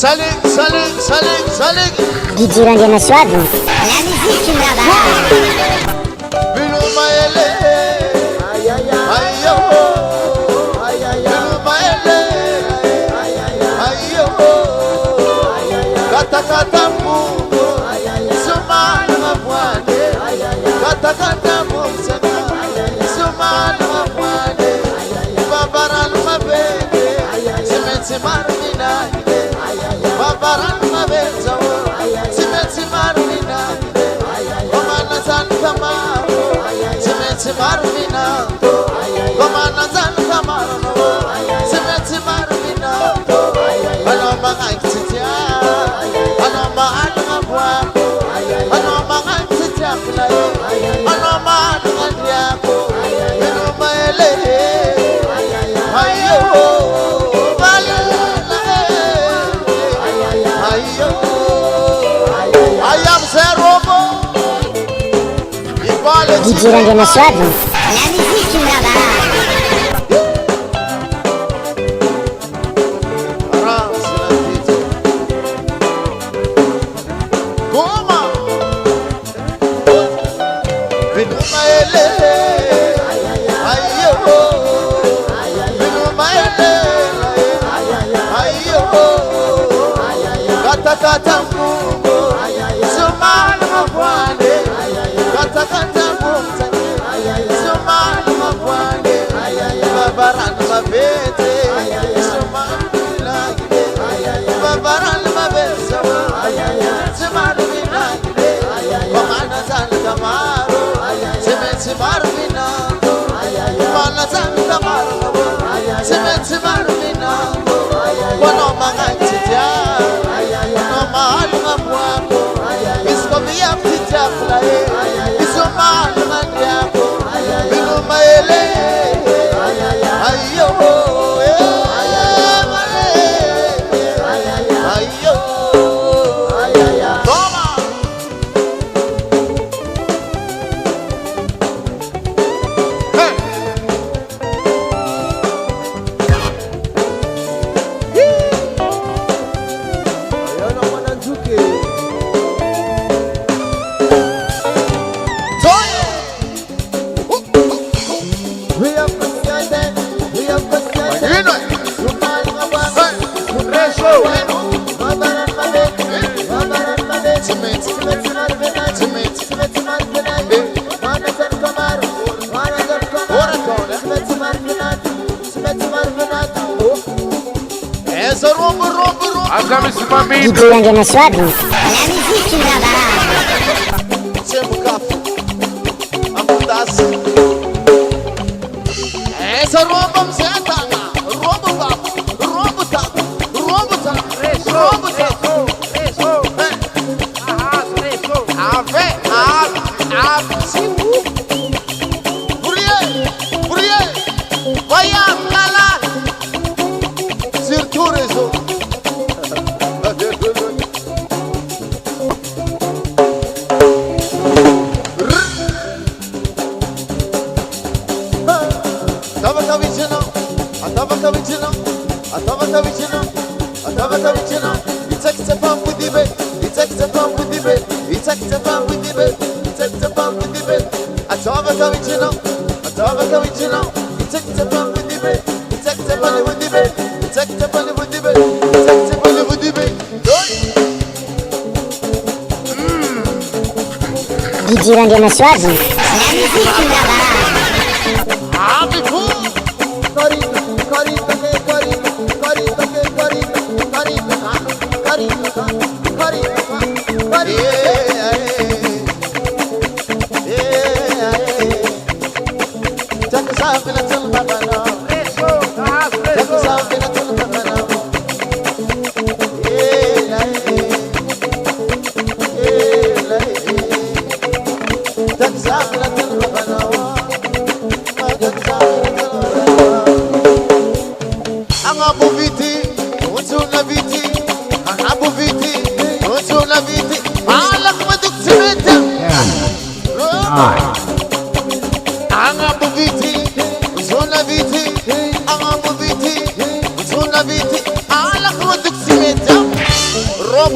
Salut DJ Randy Maswad. La musique qui me DJ Randy Maswad. La musique qui me DJ Randy Maswad. La musique qui me DJ Randy Maswad. La musique qui me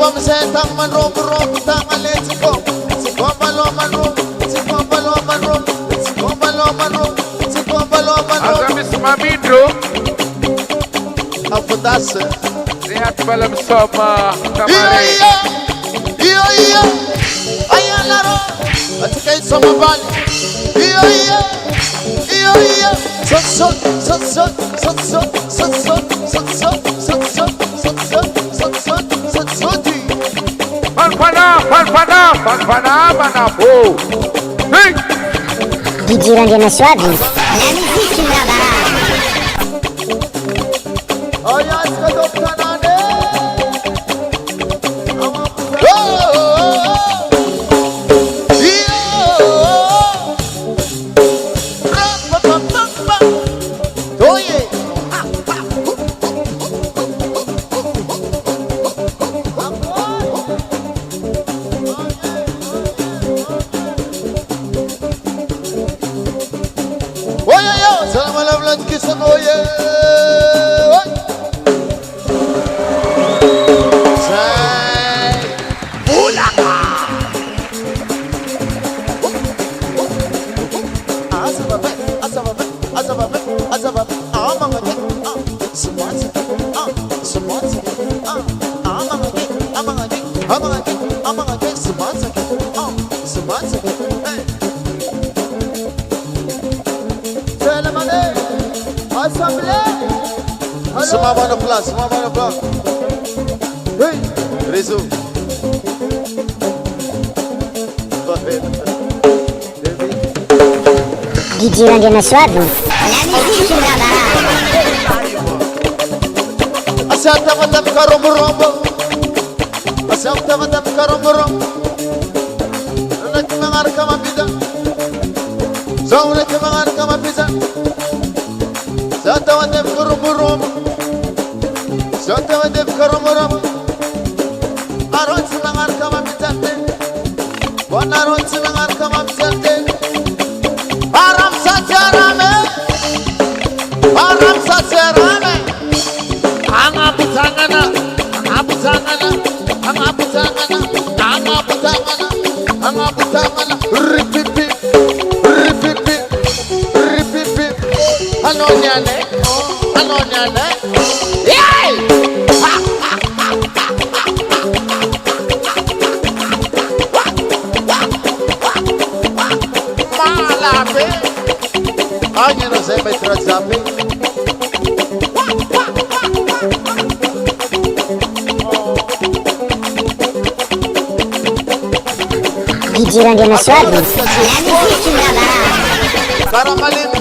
come say tang man rom tang let's go. Let's go balo man rom. Let's go balo man rom. Let's go balo man rom. Let's go balo man rom. Azam isma midro. Afudasa. Nihat balam soma kamari. Iya. Ayalaro. Atkay sama bali. Iya. So. Panfana, po. Hey! DJ Ranjana Swadhi. La musique qui me là-bas. Semua mana plan. Hey, Rezo. DJ Ranjana Swadhi. La musique qui me là-bas. Asal tamadam karombo. Asal tamadam karombo. Nak mengar kama pizza. Zau nak mengar kama pizza. Asal tamadam karombo. Santa wadef karomoram Aron silangar kama mitante Bonaron silangar kama mitante Aram sajarame Angaputangana Ripipi Anonyane Alguien no se me trazape. DJ Ranjana Swadhi. La musique qui me là-bas. Caramalin.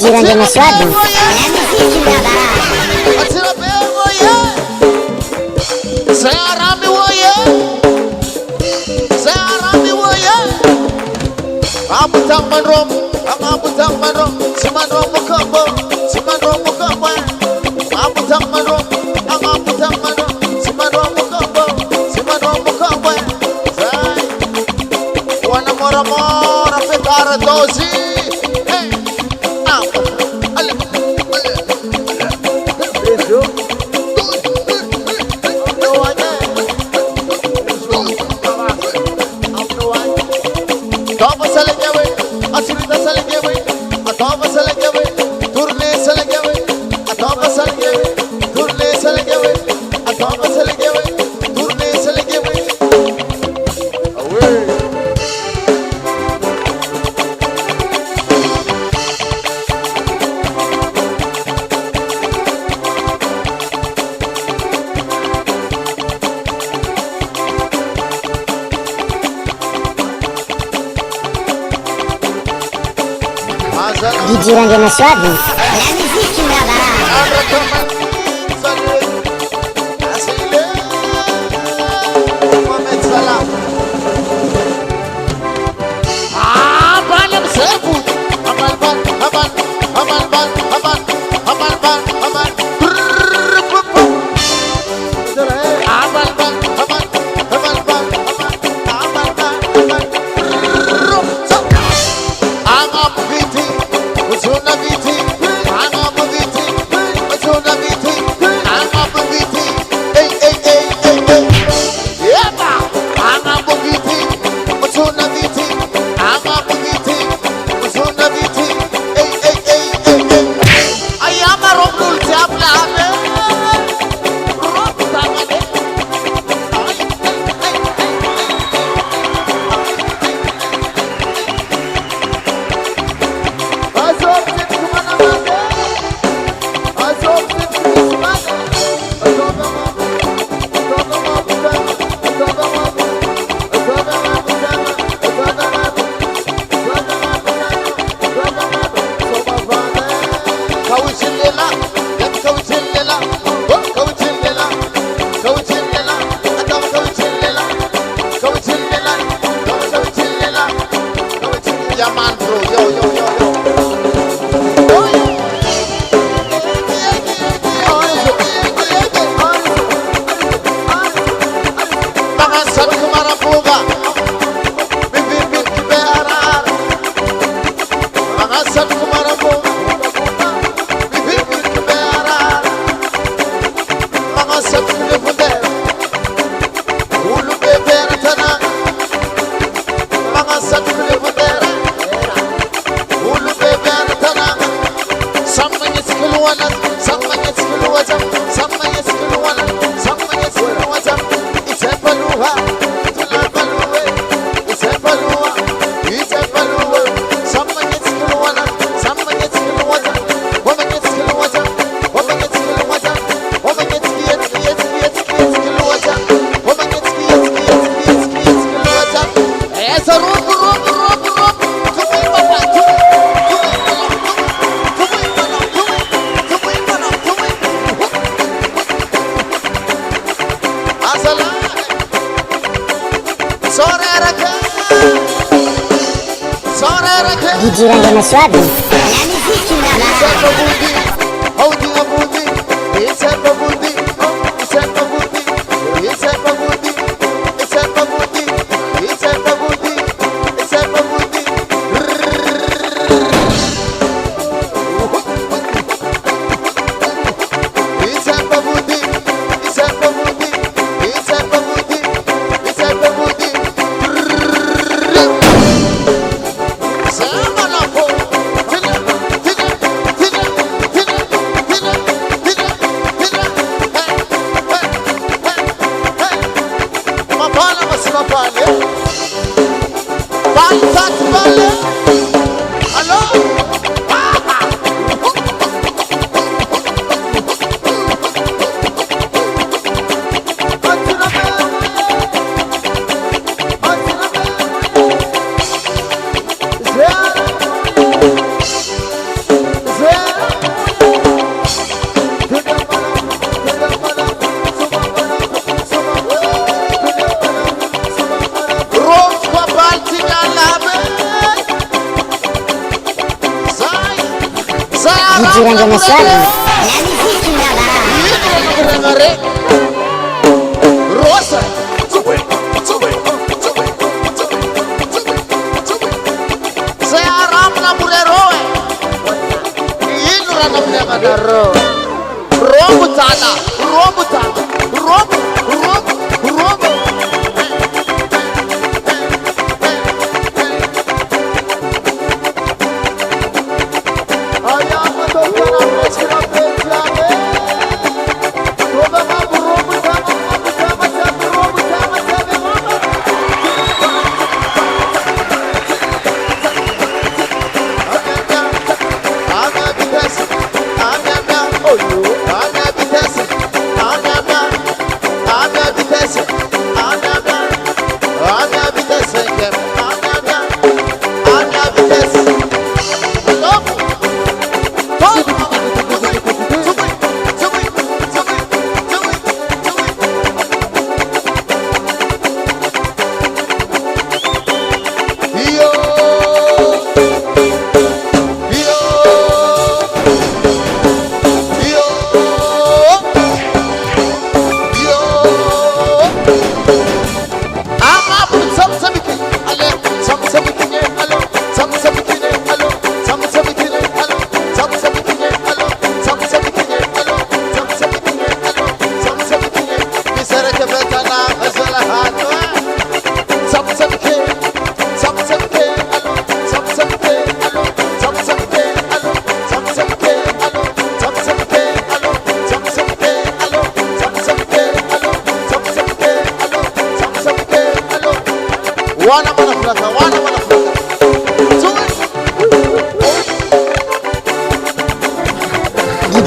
Jirani na Swadu. La musique là-bas. Atira bem, oye. Sayarami, oye. Sayarami, oye. Abutang manrom, abutang manrom. Simanrom mukambo, simanrom mukambo. Abutang manrom, abutang manrom. Simanrom mukambo, simanrom mukambo. Say, wana mora mora fekara dozi. Hey, ale. Toma salegewe, asirita salegewe, atoma salegewe, turne salegewe, atoma salegewe, turne salegewe, atoma salegewe, turne salegewe. Away. Jirani na Swadu. La musique là-bas. Jirani na Swadu. La musique là-bas. Girando suave. La musique qui m'abat. Rosa. Saya aram na mureroe. Ino ra na mlemanaro. Robutana, robutana, rob.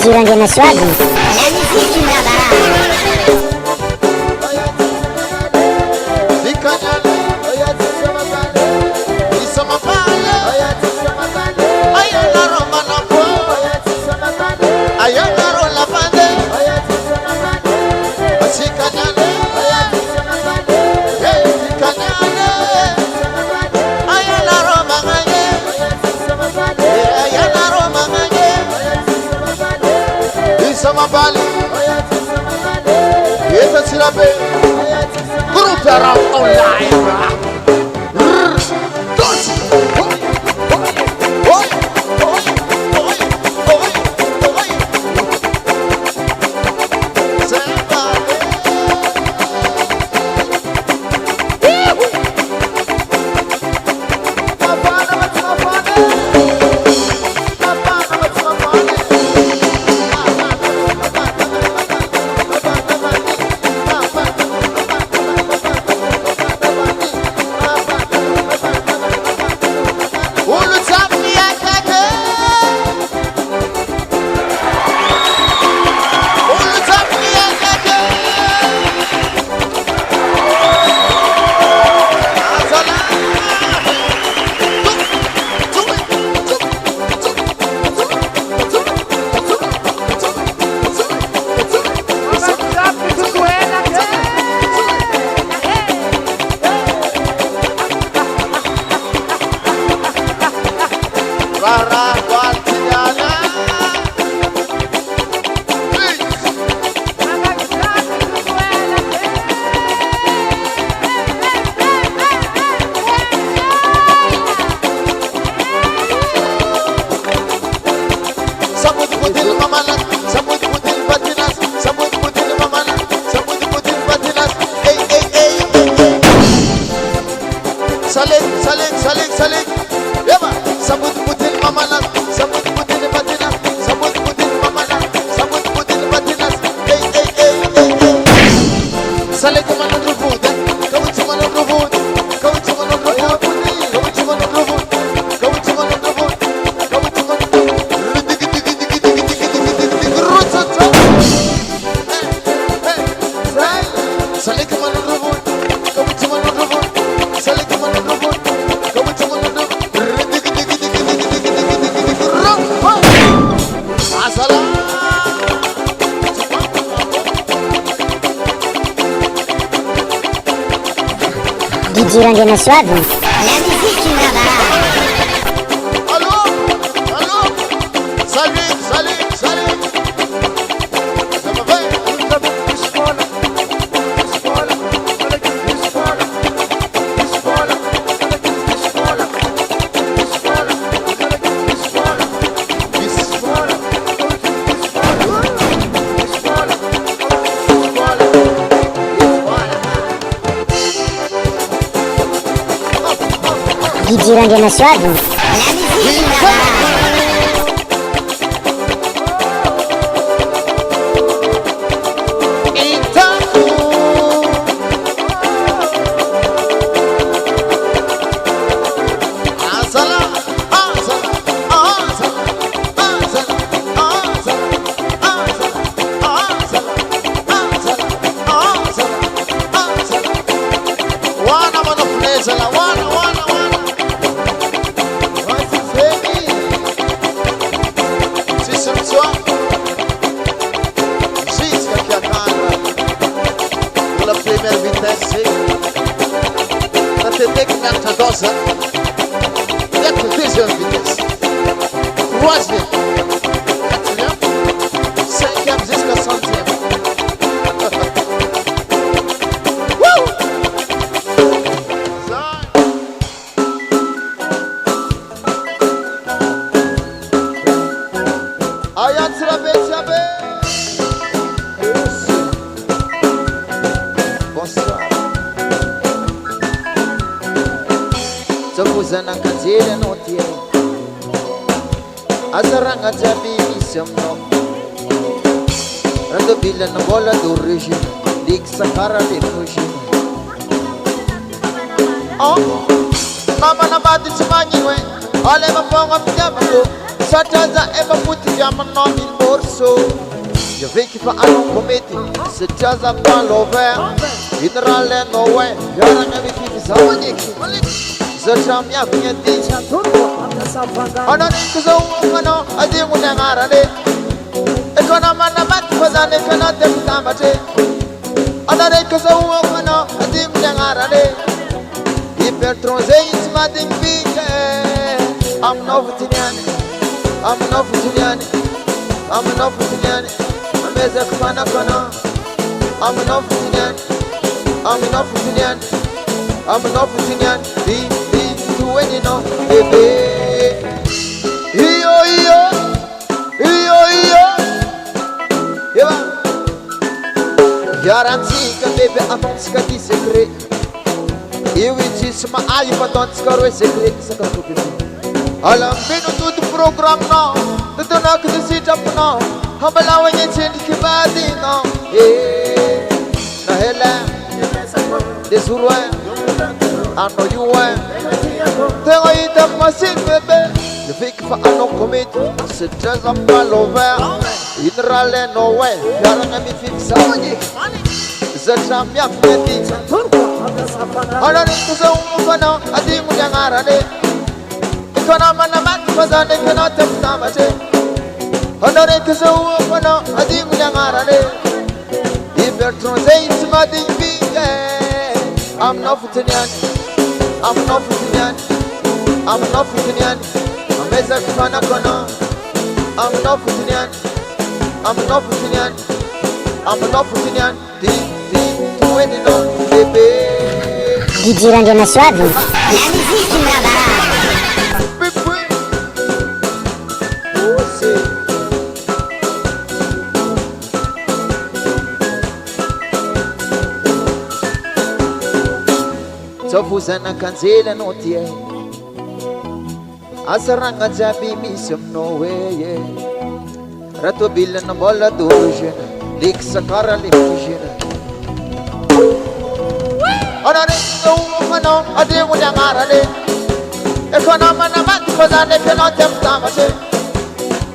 Girando suave. La musique qui m'abat. Group around online. Girando suave. La musique qui m'abat. Allô? Salut. DJ rangi maswadu. La musique là-bas. Jaza palove, idrale noe, yaranga biki zawanyiki. Zacham ya bingeti. Ana kuzo mano adi munangara de. Ekona mana mat fazane kana te tamate. Ana kuzo mano adi munangara de. Ipertronze ismading bike. I'm novutiniani. I'm novutiniani. I'm novutiniani. Ameza kana kana. I'm enough Virginian, I'm enough Virginian, I'm enough Virginian, be to when you know, baby. Iyo, yeah. Garantica, baby, I'm scotty secret. You which is my eye, but don't score a secret. I'll be to the program now, the knock the sit up now. I'm allowing it in the body now. This would I know you were. Tell you that my sin, baby. The fake for no commit. Sit just up all over. In rally, no way. Yaran me fix Sawaji. Zacham Yapeti. I don't need to say, I think we are ready. If I'm a man, because I cannot take Samate. I don't need to say, I think we are ready. If you're trying to my thing, I'm not Virginian. I'm not Virginian. I'm not Virginian. I'm a Fanacona. I'm not Virginian. I'm not Virginian. I'm not Virginian. Baby. DJ rangi maswadu. La musique là-bas. Fuzana kanzela notie asaranga jabi misam no way rato bilan bola dojen lik sakara lifujen anare no mano ade muda ngarale ekona mana mat fazane keno temtamate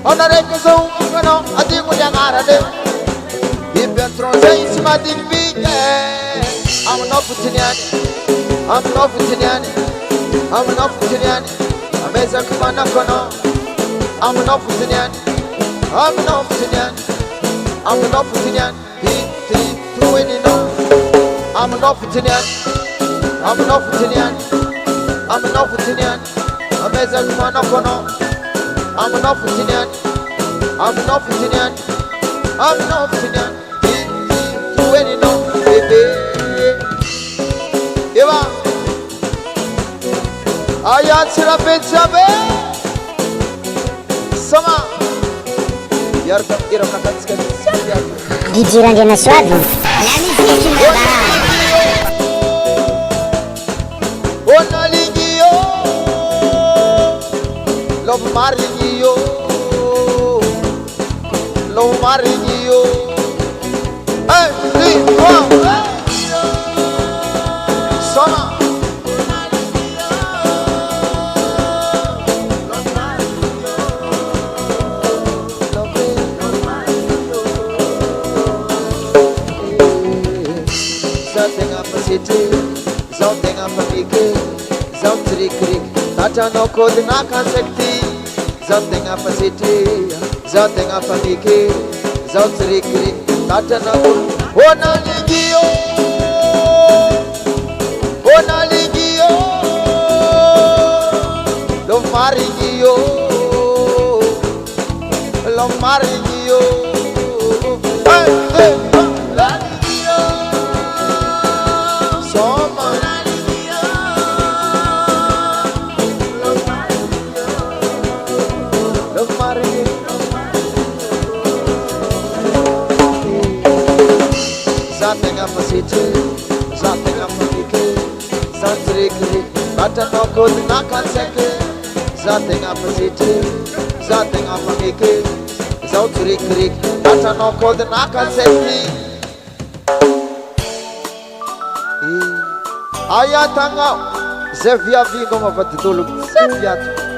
anare so mano ade muda ngarale ibentronze ismadin bige I'm not Virginian. I'm not Virginian. I'm not Virginian. I'm a Zakmanakono. I'm not Virginian. I'm not Virginian. I'm not Virginian. I'm not Virginian. I'm not Virginian. I'm not Virginian. I'm a Zakmanakono. I'm not Virginian. I'm not Virginian. I'm not Virginian. Baby. Eva, ayat sirapet sabe, sama, yar tak kira nakat sekali. DJ rangi maswadu. La musique là-bas. Ona ligio. Marinho, lo Marinho. Hey, three, one, Sona. Something up a city, something up a big, something creek. Tata no code na can't something up a city, something up a big, something creek. Tata no ona ligio, lo Marinho, lo Marinho. Hey, hey, Marinho, Soma. Something up a city, something up a big, something but no good knock on second. Something up a city, something up a big, something but no good knock on second. Ayatanga, Zevia Vigo of the Dulu, Zevia.